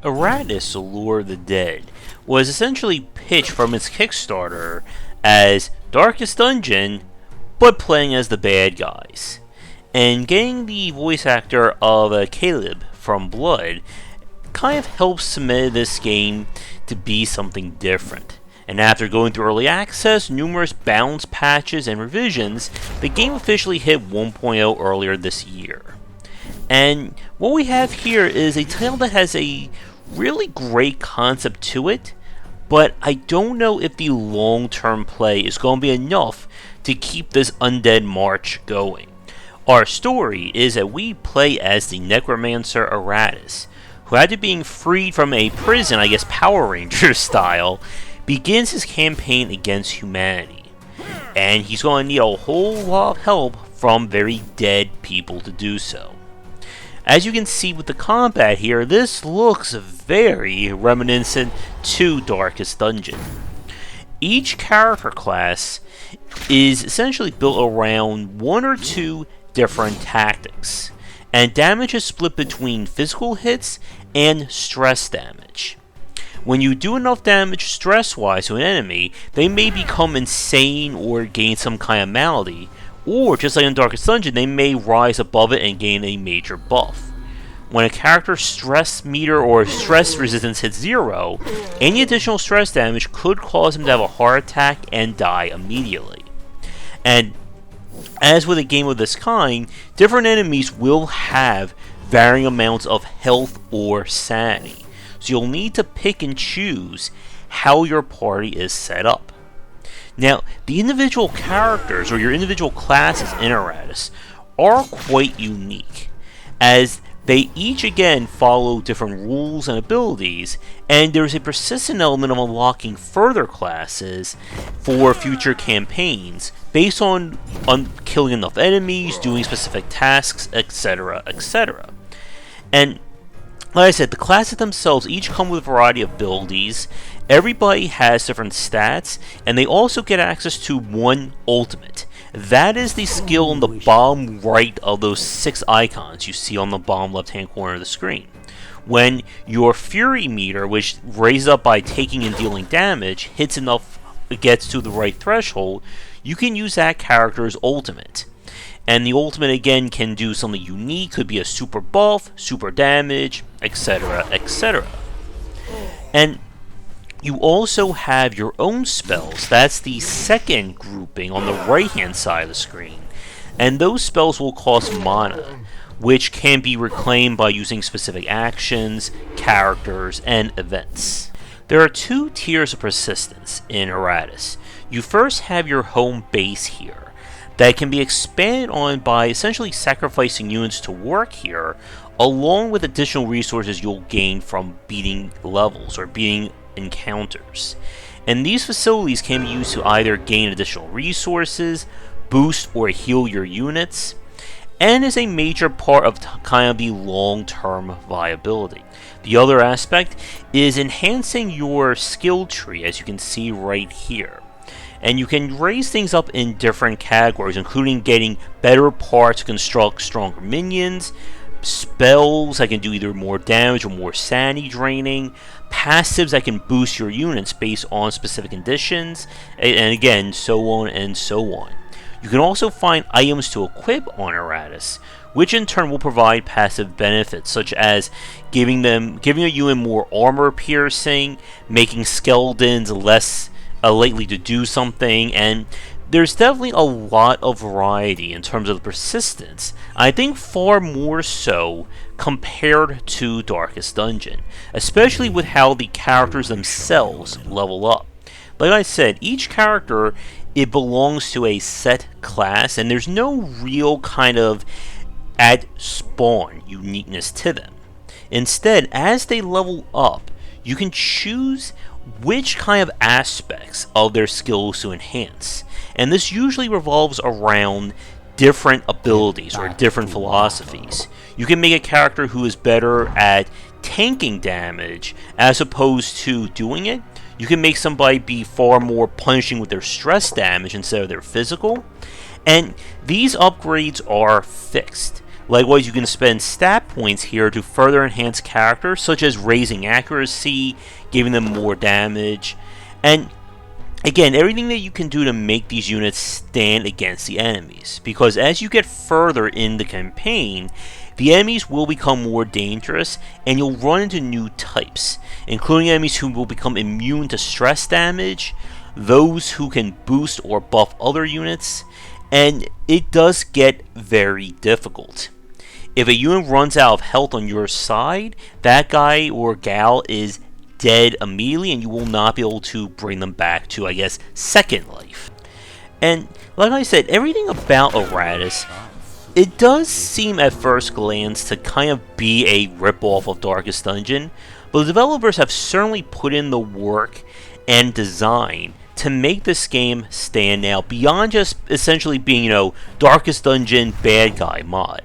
Iratus, the Lure of the Dead, was essentially pitched from its Kickstarter as Darkest Dungeon, but playing as the bad guys. And getting the voice actor of Caleb from Blood kind of helps cement this game to be something different. And after going through early access, numerous balance patches, and revisions, the game officially hit 1.0 earlier this year. And what we have here is a title that has a really great concept to it, but I don't know if the long-term play is going to be enough to keep this undead march going. Our story is that we play as the necromancer Iratus, who after being freed from a prison, I guess Power Ranger style, begins his campaign against humanity. And he's going to need a whole lot of help from very dead people to do so. As you can see with the combat here, this looks very reminiscent to Darkest Dungeon. Each character class is essentially built around one or two different tactics, and damage is split between physical hits and stress damage. When you do enough damage stress-wise to an enemy, they may become insane or gain some kind of malady, or just like in Darkest Dungeon, they may rise above it and gain a major buff. When a character's stress meter or stress resistance hits 0, any additional stress damage could cause him to have a heart attack and die immediately. And as with a game of this kind, different enemies will have varying amounts of health or sanity, so you'll need to pick and choose how your party is set up. Now, the individual characters, or your individual classes in Iratus, are quite unique, as they each again follow different rules and abilities, and there's a persistent element of unlocking further classes for future campaigns, based on killing enough enemies, doing specific tasks, etc., etc. And like I said, the classes themselves each come with a variety of abilities. Everybody has different stats, and they also get access to one ultimate. That is the skill in the bottom right of those 6 icons you see on the bottom left hand corner of the screen. When your Fury meter, which raises up by taking and dealing damage, hits enough, gets to the right threshold, you can use that character's ultimate. And the ultimate again can do something unique, could be a super buff, super damage, etc., etc. And you also have your own spells. That's the second grouping on the right hand side of the screen. And those spells will cost mana, which can be reclaimed by using specific actions, characters, and events. There are 2 tiers of persistence in Iratus. You first have your home base here, that can be expanded on by essentially sacrificing units to work here, along with additional resources you'll gain from beating levels or beating encounters. And these facilities can be used to either gain additional resources, boost or heal your units, and is a major part of kind of the long-term viability. The other aspect is enhancing your skill tree, as you can see right here. And you can raise things up in different categories, including getting better parts to construct stronger minions, spells that can do either more damage or more sanity draining, passives that can boost your units based on specific conditions, and again, so on and so on. You can also find items to equip on Iratus, which in turn will provide passive benefits, such as giving a unit more armor piercing, making skeletons less likely to do something, and there's definitely a lot of variety in terms of the persistence. I think far more so compared to Darkest Dungeon, especially with how the characters themselves level up. Like I said, each character, it belongs to a set class, and there's no real kind of at spawn uniqueness to them. Instead, as they level up, you can choose which kind of aspects of their skills to enhance, and this usually revolves around different abilities or different philosophies. You can make a character who is better at tanking damage as opposed to doing it. You can make somebody be far more punishing with their stress damage instead of their physical, and these upgrades are fixed. Likewise, you can spend stat points here to further enhance characters, such as raising accuracy, giving them more damage, and again, everything that you can do to make these units stand against the enemies. Because as you get further in the campaign, the enemies will become more dangerous, and you'll run into new types, including enemies who will become immune to stress damage, those who can boost or buff other units, and it does get very difficult. If a unit runs out of health on your side, that guy or gal is dead immediately, and you will not be able to bring them back to, I guess, second life. And like I said, everything about Iratus, it does seem at first glance to kind of be a ripoff of Darkest Dungeon, but the developers have certainly put in the work and design to make this game stand out beyond just essentially being, Darkest Dungeon bad guy mod.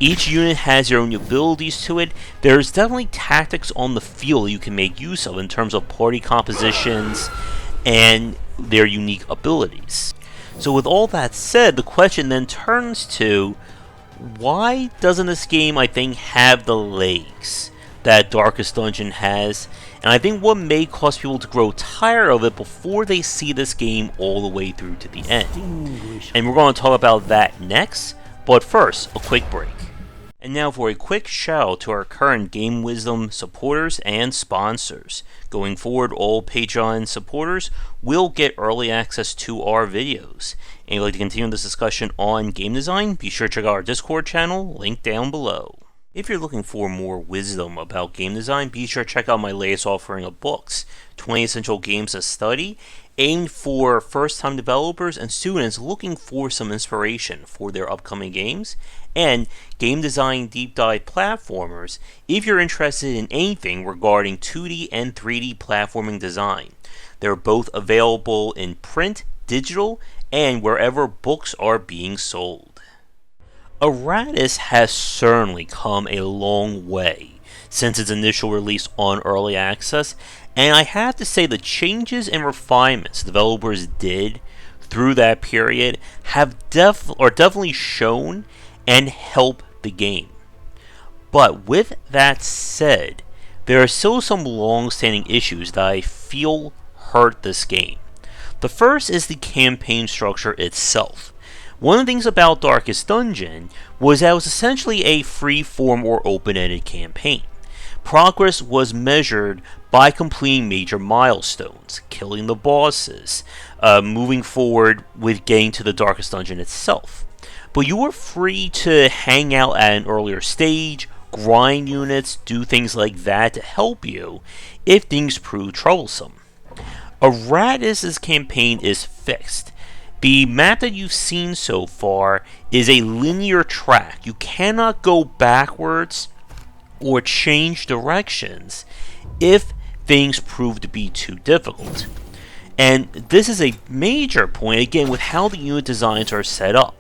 Each unit has their own abilities to it. There's definitely tactics on the field you can make use of in terms of party compositions and their unique abilities. So with all that said, the question then turns to, why doesn't this game, I think, have the legs that Darkest Dungeon has? And I think what may cause people to grow tired of it before they see this game all the way through to the end. And we're going to talk about that next, but first, a quick break. And now for a quick shout out to our current Game Wisdom supporters and sponsors. Going forward, all Patreon supporters will get early access to our videos. And if you'd like to continue this discussion on game design, be sure to check out our Discord channel, linked down below. If you're looking for more wisdom about game design, be sure to check out my latest offering of books, 20 Essential Games to Study, aimed for first-time developers and students looking for some inspiration for their upcoming games, and Game Design Deep Dive Platformers if you're interested in anything regarding 2D and 3D platforming design. They're both available in print, digital, and wherever books are being sold. Iratus has certainly come a long way since its initial release on Early Access, and I have to say the changes and refinements developers did through that period have definitely shown and helped the game. But with that said, there are still some long-standing issues that I feel hurt this game. The first is the campaign structure itself. One of the things about Darkest Dungeon was that it was essentially a free-form or open-ended campaign. Progress was measured by completing major milestones, killing the bosses, moving forward with getting to the Darkest Dungeon itself. But you were free to hang out at an earlier stage, grind units, do things like that to help you if things prove troublesome. Iratus' campaign is fixed. The map that you've seen so far is a linear track. You cannot go backwards or change directions if things prove to be too difficult. And this is a major point, again, with how the unit designs are set up.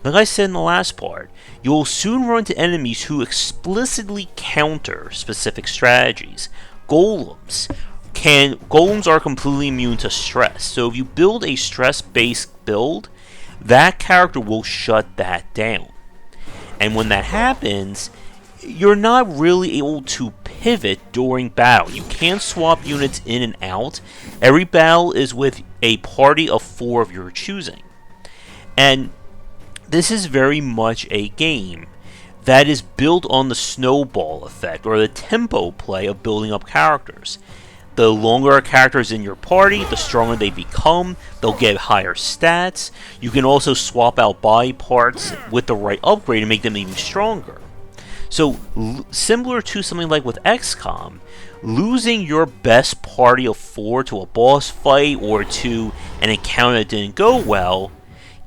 Like I said in the last part, you will soon run into enemies who explicitly counter specific strategies. Golems are completely immune to stress, so if you build a stress-based build, that character will shut that down. And when that happens, you're not really able to pivot during battle. You can't swap units in and out. Every battle is with a party of 4 of your choosing. And this is very much a game that is built on the snowball effect, or the tempo play of building up characters. The longer a character is in your party, the stronger they become. They'll get higher stats. You can also swap out body parts with the right upgrade to make them even stronger. So, similar to something like with XCOM, losing your best party of 4 to a boss fight or to an encounter that didn't go well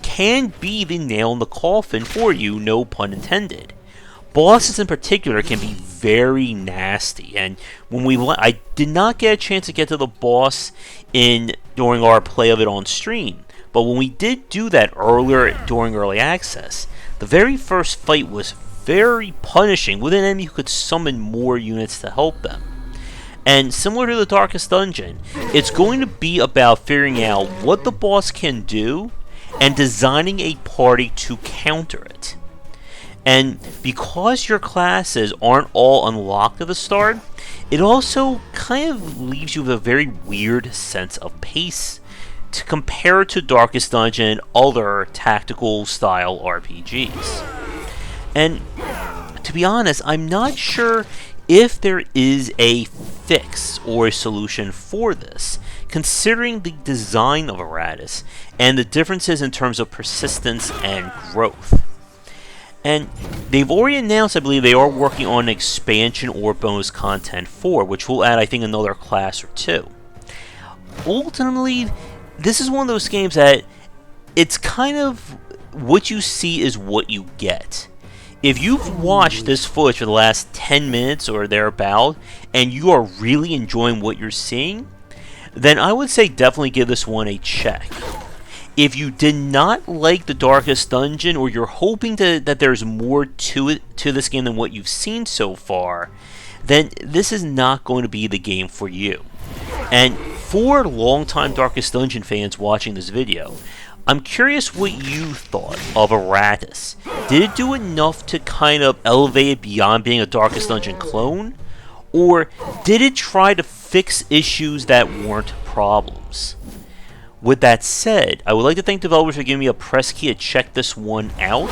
can be the nail in the coffin for you, no pun intended. Bosses in particular can be very nasty, and I did not get a chance to get to the boss during our play of it on stream, but when we did do that earlier during Early Access, the very first fight was very punishing with an enemy who could summon more units to help them. And similar to the Darkest Dungeon, it's going to be about figuring out what the boss can do and designing a party to counter it. And because your classes aren't all unlocked at the start, it also kind of leaves you with a very weird sense of pace to compare to Darkest Dungeon and other tactical style RPGs. And to be honest, I'm not sure if there is a fix or a solution for this, considering the design of Iratus and the differences in terms of persistence and growth. And they've already announced, I believe, they are working on an expansion or bonus content for, which will add, I think, another class or two. Ultimately, this is one of those games that it's kind of what you see is what you get. If you've watched this footage for the last 10 minutes or thereabout, and you are really enjoying what you're seeing, then I would say definitely give this one a check. If you did not like the Darkest Dungeon, or you're hoping that there's more to this game than what you've seen so far, then this is not going to be the game for you. And for longtime Darkest Dungeon fans watching this video, I'm curious what you thought of Iratus. Did it do enough to kind of elevate it beyond being a Darkest Dungeon clone? Or did it try to fix issues that weren't problems? With that said, I would like to thank developers for giving me a press key to check this one out.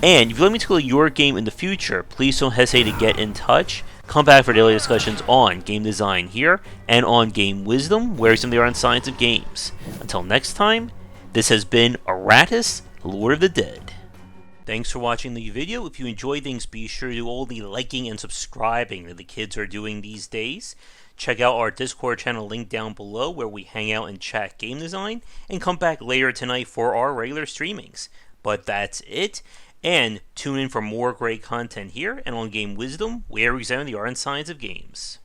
And if you'd like me to play your game in the future, please don't hesitate to get in touch. Come back for daily discussions on game design here, and on game wisdom, where some of the art and science of games. Until next time, this has been Iratus, Lord of the Dead. Thanks for watching the video. If you enjoyed things, be sure to do all the liking and subscribing that the kids are doing these days. Check out our Discord channel link down below, where we hang out and chat game design, and come back later tonight for our regular streamings. But that's it, and tune in for more great content here and on Game Wisdom, where we examine the art and science of games.